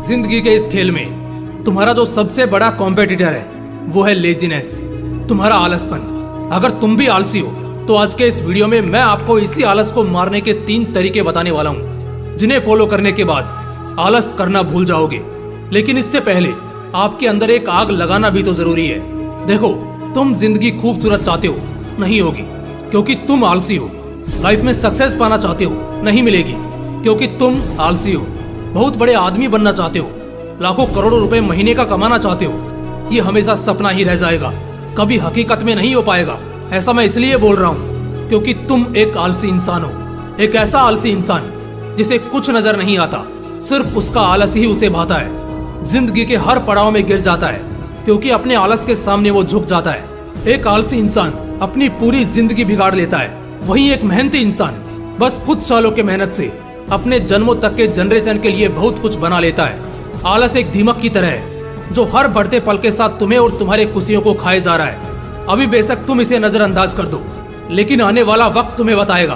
जिंदगी के इस खेल में तुम्हारा जो सबसे बड़ा कॉम्पिटिटर है वो है लेजीनेस, तुम्हारा आलसपन। अगर तुम भी आलसी हो तो आज के इस वीडियो में मैं आपको इसी आलस को मारने के 3 तरीके बताने वाला हूँ, जिन्हें फॉलो करने के बाद आलस करना भूल जाओगे। लेकिन इससे पहले आपके अंदर एक आग लगाना भी तो जरूरी है। देखो, तुम जिंदगी खूबसूरत चाहते हो, नहीं होगी क्योंकि तुम आलसी हो। लाइफ में सक्सेस पाना चाहते हो, नहीं मिलेगी क्योंकि तुम आलसी हो। बहुत बड़े आदमी बनना चाहते हो, लाखों करोड़ों रुपए महीने का कमाना चाहते हो, ये हमेशा सपना ही रह जाएगा, कभी हकीकत में नहीं हो पाएगा। ऐसा मैं इसलिए बोल रहा हूँ क्योंकि तुम एक आलसी इंसान हो, एक ऐसा आलसी इंसान जिसे कुछ नजर नहीं आता, सिर्फ उसका आलस ही उसे भाता है। जिंदगी के हर पड़ाव में गिर जाता है क्योंकि अपने आलस के सामने वो झुक जाता है। एक आलसी इंसान अपनी पूरी जिंदगी बिगाड़ लेता है, वहीं एक मेहनती इंसान बस कुछ सालों के मेहनत से अपने जन्मों तक के जनरेशन के लिए बहुत कुछ बना लेता है। आलस एक दीमक की तरह है जो हर बढ़ते पल के साथ तुम्हें और तुम्हारे खुशियों को खाए जा रहा है। अभी बेशक तुम इसे नजरअंदाज कर दो, लेकिन आने वाला वक्त तुम्हें बताएगा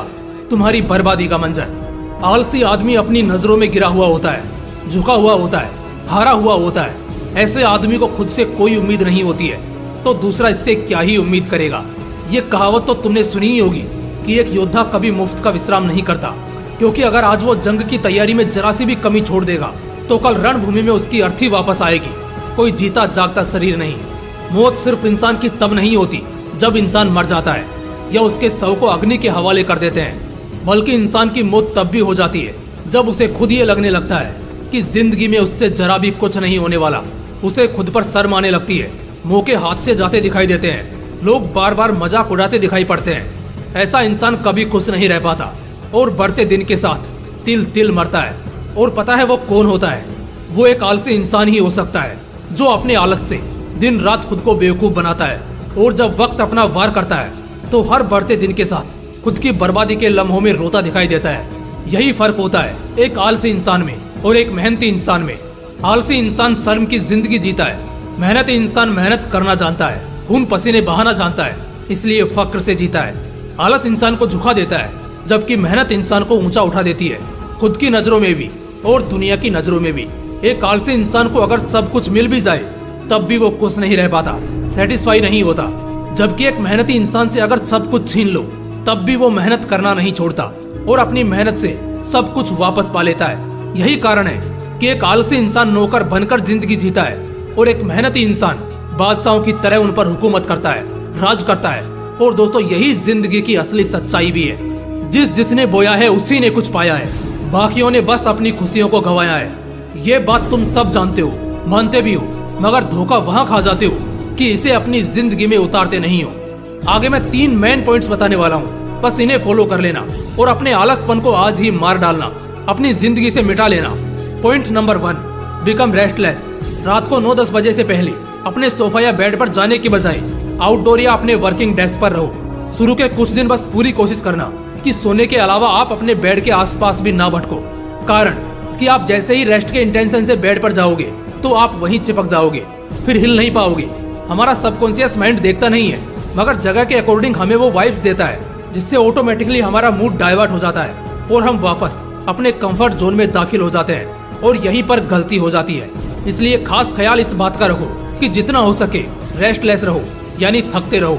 तुम्हारी बर्बादी का मंजर। आलसी आदमी अपनी नजरों में गिरा हुआ होता है, झुका हुआ होता है, हारा हुआ होता है। ऐसे आदमी को खुद से कोई उम्मीद नहीं होती है तो दूसरा इससे क्या ही उम्मीद करेगा। ये कहावत तो तुमने सुनी ही होगी कि एक योद्धा कभी मुफ्त का विश्राम नहीं करता, क्योंकि अगर आज वो जंग की तैयारी में जरा सी भी कमी छोड़ देगा तो कल रणभूमि में उसकी अर्थी वापस आएगी। कोई जीता जागता शरीर नहीं। मौत सिर्फ इंसान की तब नहीं होती जब इंसान मर जाता है या उसके शव को अग्नि के हवाले कर देते हैं, बल्कि इंसान की मौत तब भी हो जाती है जब उसे खुद ये लगने लगता है कि जिंदगी में उससे जरा भी कुछ नहीं होने वाला। उसे खुद पर शर्म आने लगती है, मौके हाथ से जाते दिखाई देते हैं, लोग बार बार मजाक उड़ाते दिखाई पड़ते हैं। ऐसा इंसान कभी खुश नहीं रह पाता और बढ़ते दिन के साथ तिल तिल मरता है। और पता है वो कौन होता है? वो एक आलसी इंसान ही हो सकता है जो अपने आलस से दिन रात खुद को बेवकूफ बनाता है, और जब वक्त अपना वार करता है तो हर बढ़ते दिन के साथ खुद की बर्बादी के लम्हों में रोता दिखाई देता है। यही फर्क होता है एक आलसी इंसान में और एक मेहनती इंसान में। आलसी इंसान शर्म की जिंदगी जीता है, मेहनती इंसान मेहनत करना जानता है, खून पसीने बहाना जानता है, इसलिए फक्र से जीता है। आलस इंसान को झुका देता है जबकि मेहनत इंसान को ऊंचा उठा देती है, खुद की नजरों में भी और दुनिया की नजरों में भी। एक आलसी इंसान को अगर सब कुछ मिल भी जाए तब भी वो खुश नहीं रह पाता, सेटिस्फाई नहीं होता। जबकि एक मेहनती इंसान से अगर सब कुछ छीन लो तब भी वो मेहनत करना नहीं छोड़ता और अपनी मेहनत से सब कुछ वापस पा लेता है। यही कारण है कि एक आलसी इंसान नौकर बनकर जिंदगी जीता है और एक मेहनती इंसान बादशाहों की तरह उन पर हुकूमत करता है, राज करता है। और दोस्तों, यही जिंदगी की असली सच्चाई भी है। जिसने बोया है उसी ने कुछ पाया है, बाकियों ने बस अपनी खुशियों को गंवाया है। ये बात तुम सब जानते हो, मानते भी हो, मगर धोखा वहां खा जाते हो कि इसे अपनी जिंदगी में उतारते नहीं हो। आगे मैं 3 मेन पॉइंट्स बताने वाला हूँ, बस इन्हें फॉलो कर लेना और अपने आलसपन को आज ही मार डालना, अपनी जिंदगी से मिटा लेना। Point number 1, become restless. रात को 9-10 बजे से पहले अपने सोफा या बेड पर जाने की बजाय आउटडोर या अपने वर्किंग डेस्क पर रहो। शुरू के कुछ दिन बस पूरी कोशिश करना कि सोने के अलावा आप अपने बेड के आसपास भी ना भटको। कारण कि आप जैसे ही रेस्ट के इंटेंशन से बेड पर जाओगे तो आप वहीं चिपक जाओगे, फिर हिल नहीं पाओगे। हमारा सबकॉन्शियस माइंड देखता नहीं है, मगर जगह के अकॉर्डिंग हमें वो वाइब्स देता है, जिससे ऑटोमेटिकली हमारा मूड डाइवर्ट हो जाता है और हम वापस अपने कंफर्ट जोन में दाखिल हो जाते हैं, और यहीं पर गलती हो जाती है। इसलिए खास ख्याल इस बात का रखो कि जितना हो सके रेस्टलेस रहो, यानी थकते रहो।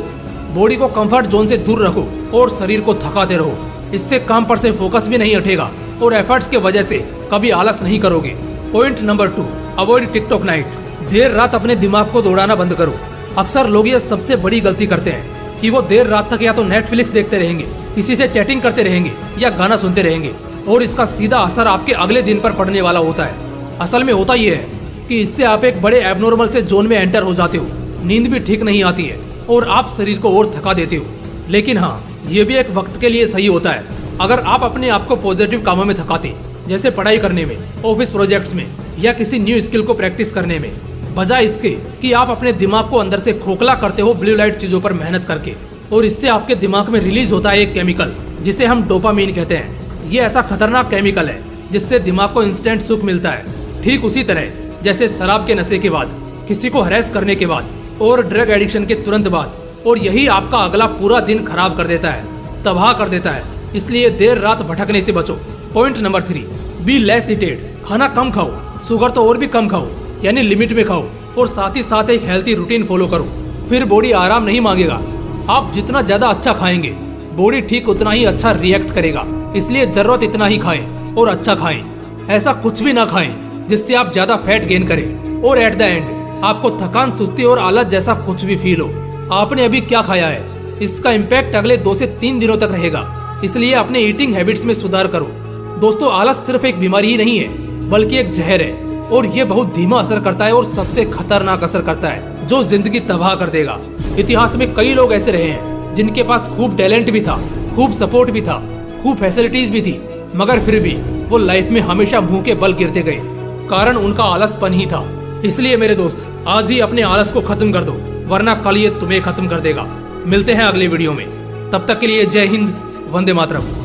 बॉडी को कंफर्ट जोन से दूर रखो और शरीर को थकाते रहो। इससे काम पर से फोकस भी नहीं हटेगा और एफर्ट्स के वजह से कभी आलस नहीं करोगे। Point number 2, avoid TikTok night. देर रात अपने दिमाग को दौड़ाना बंद करो। अक्सर लोग ये सबसे बड़ी गलती करते हैं कि वो देर रात तक या तो नेटफ्लिक्स देखते रहेंगे, किसी से चैटिंग करते रहेंगे या गाना सुनते रहेंगे, और इसका सीधा असर आपके अगले दिन पर पड़ने वाला होता है। असल में होता ये है कि इससे आप एक बड़े एबनॉर्मल से जोन में एंटर हो जाते हो, नींद भी ठीक नहीं आती है और आप शरीर को और थका देते हो। लेकिन हाँ, ये भी एक वक्त के लिए सही होता है। अगर आप अपने आप को पॉजिटिव कामों में थकाते, जैसे पढ़ाई करने में, ऑफिस प्रोजेक्ट्स में या किसी न्यू स्किल को प्रैक्टिस करने में, बजाय इसके कि आप अपने दिमाग को अंदर से खोखला करते हो ब्लू लाइट चीजों पर मेहनत करके, और इससे आपके दिमाग में रिलीज होता है एक केमिकल जिसे हम डोपामीन कहते हैं। ये ऐसा खतरनाक केमिकल है जिससे दिमाग को इंस्टेंट सुख मिलता है। ठीक उसी तरह जैसे शराब के नशे के बाद, किसी को हरेस करने के बाद और ड्रग एडिक्शन के तुरंत बाद, और यही आपका अगला पूरा दिन खराब कर देता है, तबाह कर देता है। इसलिए देर रात भटकने से बचो। Point number 3, be less ईटेड। खाना कम खाओ, शुगर तो और भी कम खाओ, यानी लिमिट में खाओ, और साथ ही साथ एक हेल्थी रूटीन फॉलो करो। फिर बॉडी आराम नहीं मांगेगा। आप जितना ज्यादा अच्छा खाएंगे, बॉडी ठीक उतना ही अच्छा रिएक्ट करेगा। इसलिए जरूरत इतना ही खाएं और अच्छा खाएं। ऐसा कुछ भी ना खाएं जिससे आप ज्यादा फैट गेन करें और एट द एंड आपको थकान, सुस्ती और आलस जैसा कुछ भी फील हो। आपने अभी क्या खाया है, इसका इम्पैक्ट अगले 2 से 3 दिनों तक रहेगा। इसलिए अपने ईटिंग हैबिट्स में सुधार करो। दोस्तों, आलस सिर्फ एक बीमारी ही नहीं है, बल्कि एक जहर है, और ये बहुत धीमा असर करता है और सबसे खतरनाक असर करता है, जो जिंदगी तबाह कर देगा। इतिहास में कई लोग ऐसे रहे हैं जिनके पास खूब टैलेंट भी था, खूब सपोर्ट भी था, खूब फैसिलिटीज भी थी, मगर फिर भी वो लाइफ में हमेशा मुंह के बल गिरते गए। कारण उनका आलसपन ही था। इसलिए मेरे दोस्त, आज ही अपने आलस को खत्म कर दो, वरना कल ये तुम्हें खत्म कर देगा। मिलते हैं अगले वीडियो में, तब तक के लिए जय हिंद, वंदे मातरम।